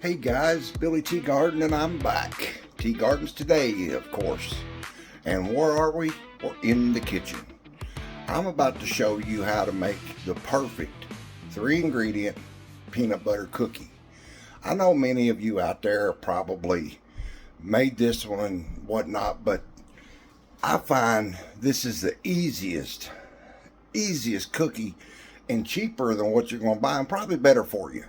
Hey guys, Billy T Garden and I'm back. Tea Gardens today, of course. And where are we? We're in the kitchen. I'm about to show you how to make the perfect 3-ingredient peanut butter cookie. I know many of you out there probably made this one and whatnot, but I find this is the easiest cookie and cheaper than what you're going to buy and probably better for you.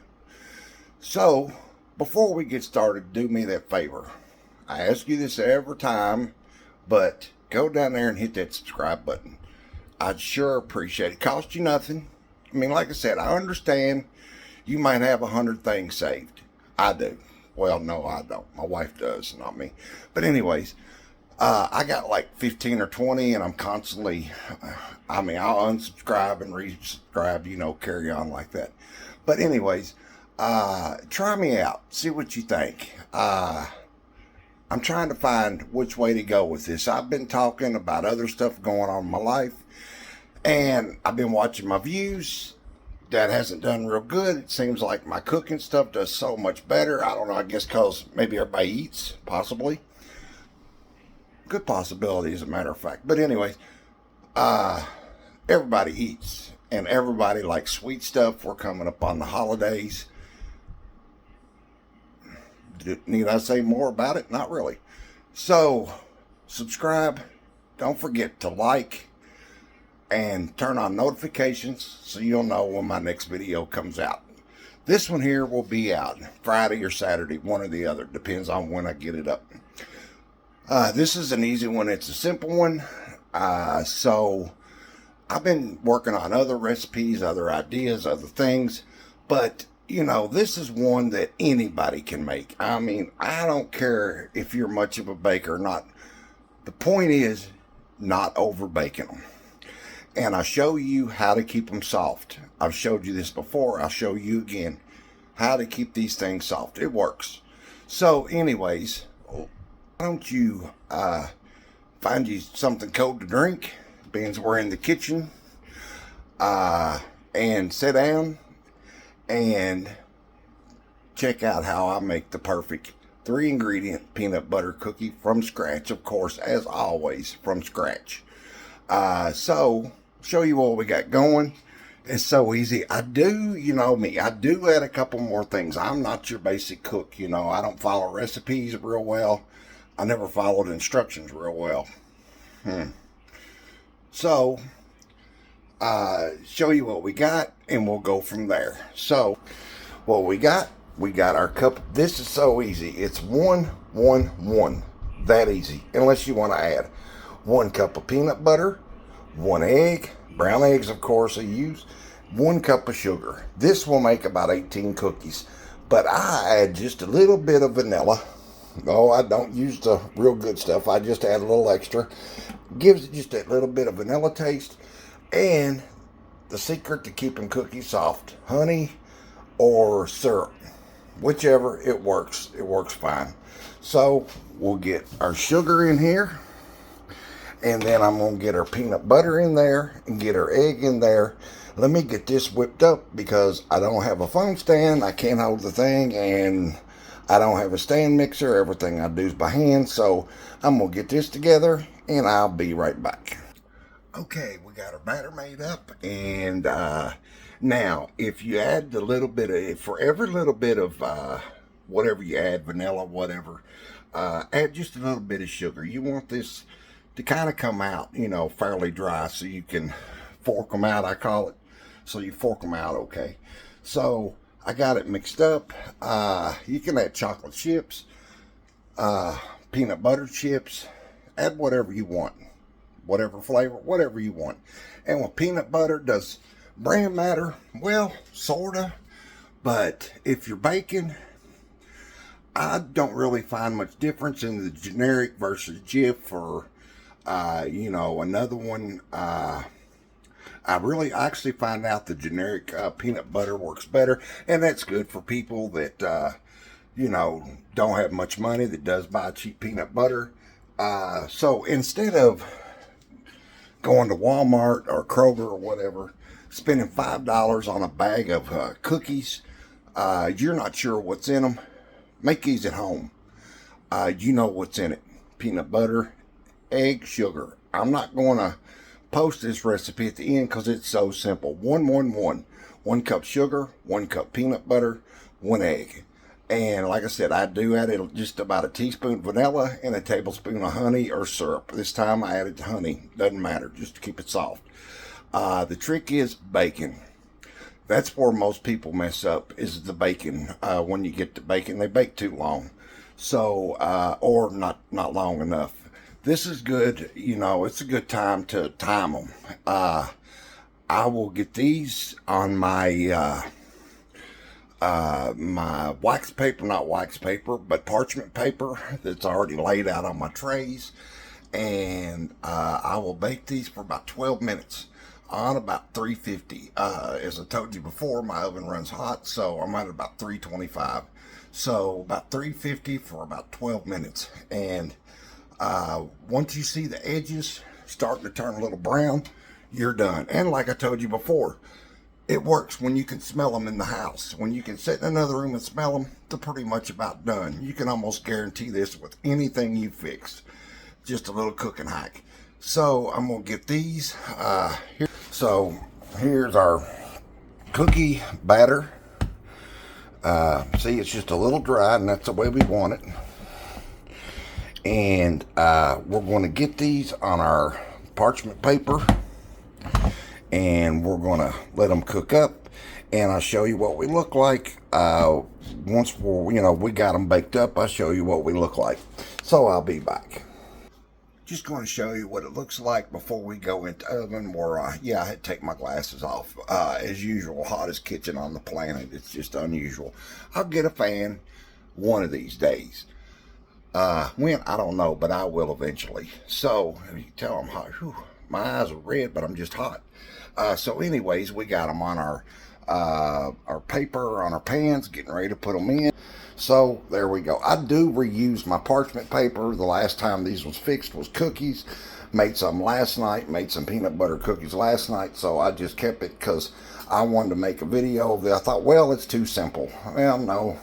So, before we get started, do me that favor. I ask you this every time, but go down there and hit that subscribe button. I'd sure appreciate it. Cost you nothing. I mean, like I said, I understand you might have 100 things saved. I do. Well, no, I don't. My wife does, not me. But anyways, I got like 15 or 20, and I'm constantly, I'll unsubscribe and resubscribe, carry on like that. But anyways, try me out. See what you think. I'm trying to find which way to go with this. I've been talking about other stuff going on in my life, and I've been watching my views. That hasn't done real good. It seems like my cooking stuff does so much better. I don't know, I guess because maybe everybody eats, possibly. Good possibility, as a matter of fact. But anyways, everybody eats, and everybody likes sweet stuff. We're coming up on the holidays. Need I say more about it? Not really. So, subscribe. Don't forget to like and turn on notifications so you'll know when my next video comes out. This one here will be out Friday or Saturday, one or the other. Depends on when I get it up. This is an easy one. It's a simple one. So, I've been working on other recipes, other ideas, other things. But this is one that anybody can make. I mean, I don't care if you're much of a baker or not. The point is not over baking them. And I show you how to keep them soft. I've showed you this before. I'll show you again how to keep these things soft. It works. So anyways, why don't you find you something cold to drink, being we're in the kitchen, and sit down and check out how I make the perfect 3-ingredient peanut butter cookie from scratch, of course, as always, from scratch. So, show you what we got going. It's so easy. I do, me, I do add a couple more things. I'm not your basic cook, I don't follow recipes real well. I never followed instructions real well. So, show you what we got, and we'll go from there. So, what we got our cup. This is so easy. It's 1, 1, 1. That easy. Unless you want to add 1 cup of peanut butter, 1 egg, brown eggs, of course, I use 1 cup of sugar. This will make about 18 cookies, but I add just a little bit of vanilla. No, I don't use the real good stuff. I just add a little extra. Gives it just a little bit of vanilla taste. And the secret to keeping cookies soft, honey or syrup, whichever, it works fine. So we'll get our sugar in here, and then I'm going to get our peanut butter in there and get our egg in there. Let me get this whipped up because I don't have a phone stand. I can't hold the thing, and I don't have a stand mixer. Everything I do is by hand. So I'm going to get this together, and I'll be right back. Okay, we got our batter made up, and now if you add the little bit of, for every little bit of whatever you add, vanilla, whatever, add just a little bit of sugar. You want this to kind of come out, fairly dry, so you can fork them out, I call it. So you fork them out, okay. So I got it mixed up. You can add chocolate chips, peanut butter chips, add whatever you want. Whatever flavor, whatever you want. And with peanut butter, does brand matter? Well, sorta. But if you're baking, I don't really find much difference in the generic versus Jif or, another one. I actually find out the generic peanut butter works better. And that's good for people that, don't have much money, that does buy cheap peanut butter. So instead of going to Walmart or Kroger or whatever, spending $5 on a bag of cookies, you're not sure what's in them. make these at home. You know what's in it. Peanut butter, egg, sugar. I'm not going to post this recipe at the end because it's so simple. 1-1-1. 1 cup sugar, 1 cup peanut butter, 1 egg. And like I said, I do add just about a teaspoon vanilla and a tablespoon of honey or syrup. This time I added honey. Doesn't matter, just to keep it soft. The trick is bacon. That's where most people mess up, is the bacon. When you get to bacon, they bake too long. So, or not long enough. This is good, you know, it's a good time to time them. I will get these on my my wax paper, not wax paper, but parchment paper that's already laid out on my trays. And I will bake these for about 12 minutes on about 350. As I told you before, my oven runs hot, so I'm at about 325. So about 350 for about 12 minutes. And once you see the edges starting to turn a little brown, you're done. And like I told you before, it works when you can smell them in the house. When you can sit in another room and smell them, they're pretty much about done. You can almost guarantee this with anything you fix. Just a little cooking hack. So I'm going to get these here. So here's our cookie batter. See, it's just a little dry, and that's the way we want it. And we're going to get these on our parchment paper, and we're going to let them cook up, and I'll show you what we look like. Once we got them baked up, I'll show you what we look like. So I'll be back. Just going to show you what it looks like before we go into oven. Where yeah, I had to take my glasses off. As usual, hottest kitchen on the planet. It's just unusual. I'll get a fan one of these days. When, I don't know, but I will eventually. So you can tell I'm hot. Whew, my eyes are red, but I'm just hot. So anyways, we got them on our paper, on our pans, getting ready to put them in. So there we go. I do reuse my parchment paper. The last time these was fixed was cookies. Made some last night, made some peanut butter cookies last night, so I just kept it because I wanted to make a video of it. I thought, well, it's too simple. Well, no.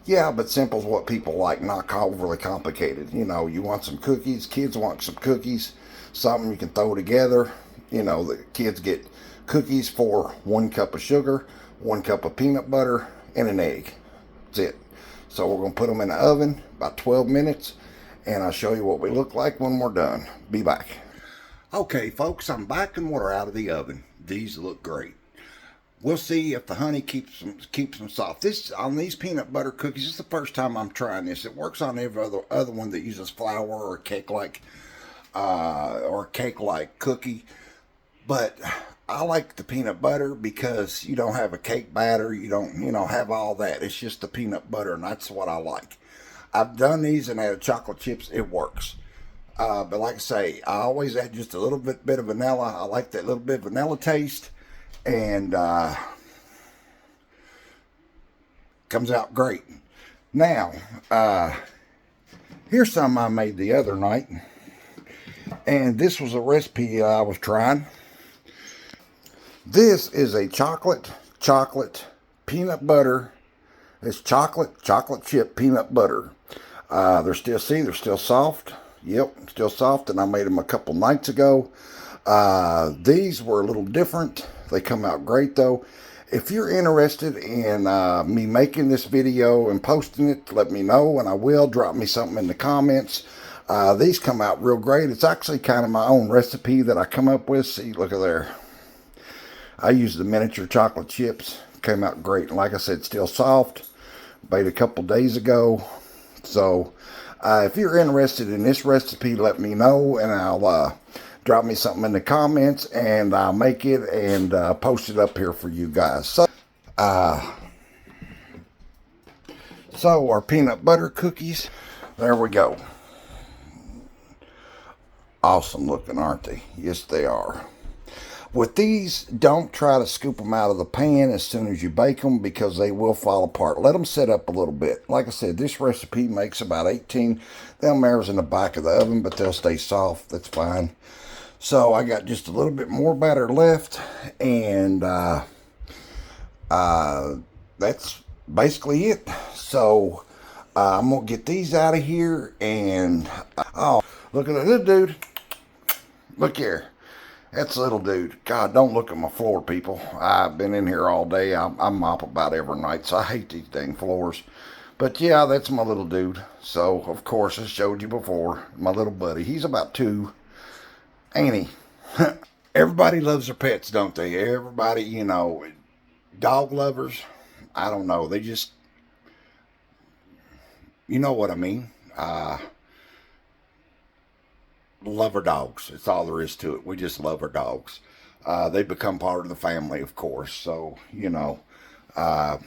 Yeah, but simple's what people like, not overly complicated. You know, you want some cookies, kids want some cookies, something you can throw together. You know, the kids get cookies for 1 cup of sugar, 1 cup of peanut butter, and an egg. That's it. So we're going to put them in the oven about 12 minutes, and I'll show you what we look like when we're done. Be back. Okay, folks, I'm back and we're out of the oven. These look great. We'll see if the honey keeps them soft. This, on these peanut butter cookies, this is the first time I'm trying this. It works on every other one that uses flour or cake-like cookie. But I like the peanut butter because you don't have a cake batter. You don't, have all that. It's just the peanut butter, and that's what I like. I've done these and added chocolate chips. It works. But like I say, I always add just a little bit of vanilla. I like that little bit of vanilla taste. And comes out great. Now, here's something I made the other night. And this was a recipe I was trying. This is a chocolate peanut butter. It's chocolate chip peanut butter. They're still soft. Yep, still soft, and I made them a couple nights ago. These were a little different. They come out great though. If you're interested in me making this video and posting it, let me know, and I will. Drop me something in the comments. These come out real great. It's actually kind of my own recipe that I come up with. See, look at there. I used the miniature chocolate chips. Came out great. And like I said, still soft. Made a couple days ago. So if you're interested in this recipe, let me know, and I'll drop me something in the comments, and I'll make it and post it up here for you guys. So our peanut butter cookies, there we go. Awesome looking, aren't they? Yes, they are. With these, don't try to scoop them out of the pan as soon as you bake them, because they will fall apart. Let them set up a little bit. Like I said, this recipe makes about 18. They'll marry in the back of the oven, but they'll stay soft. That's fine. So I got just a little bit more batter left, and that's basically it. So I'm gonna get these out of here, and oh, look at this dude. Look here. That's little dude. God, don't look at my floor, people. I've been in here all day. I mop about every night, so I hate these dang floors. But yeah, that's my little dude. So, of course, I showed you before. My little buddy. He's about 2, ain't he? Everybody loves their pets, don't they? Everybody, dog lovers. I don't know. They just, you know what I mean. Love our dogs. It's all there is to it. We just love our dogs. They become part of the family, of course. So, uh,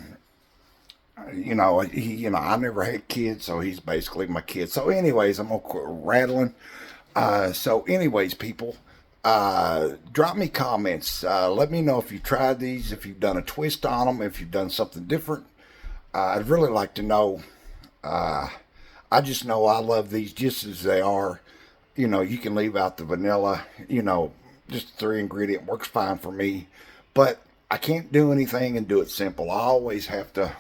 I never had kids, so he's basically my kid. So, anyways, I'm gonna quit rattling. So, anyways, people, drop me comments. Let me know if you tried these, if you've done a twist on them, if you've done something different. I'd really like to know. I just know I love these just as they are. You can leave out the vanilla. Just 3 ingredient works fine for me. But I can't do anything and do it simple. I always have to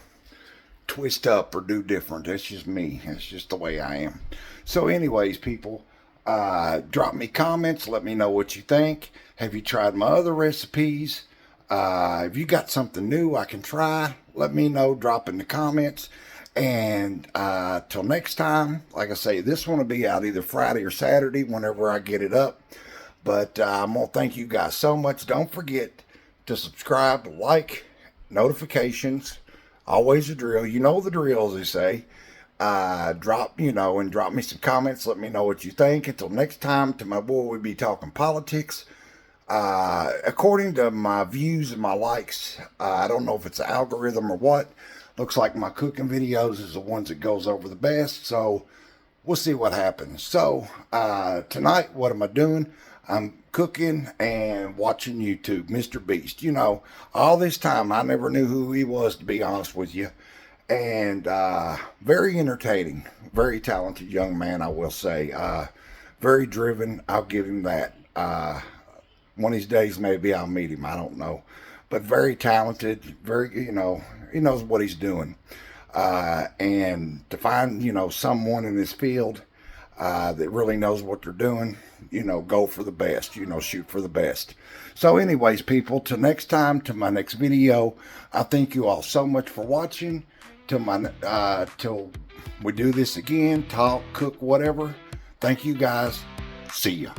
twist up or do different. That's just me. That's just the way I am. So anyways, people, drop me comments. Let me know what you think. Have you tried my other recipes? If you got something new I can try, let me know. Drop in the comments. And till next time, like I say, this one will be out either Friday or Saturday whenever I get it up. But I'm going to thank you guys so much. Don't forget to subscribe, like, notifications. Always the drill. You know the drill, as they say. Drop me some comments. Let me know what you think. Until next time, to my boy, we'll be talking politics. According to my views and my likes, I don't know if it's an algorithm or what. Looks like my cooking videos is the ones that goes over the best. So we'll see what happens. So tonight, what am I doing? I'm cooking and watching YouTube, Mr. Beast. All this time I never knew who he was, to be honest with you. And very entertaining, very talented young man, I will say. Very driven, I'll give him that. One of these days maybe I'll meet him, I don't know. But very talented, very, he knows what he's doing. And to find, someone in this field that really knows what they're doing, go for the best, shoot for the best. So anyways, people, till next time, to my next video, I thank you all so much for watching. Till we do this again, talk, cook, whatever. Thank you guys. See ya.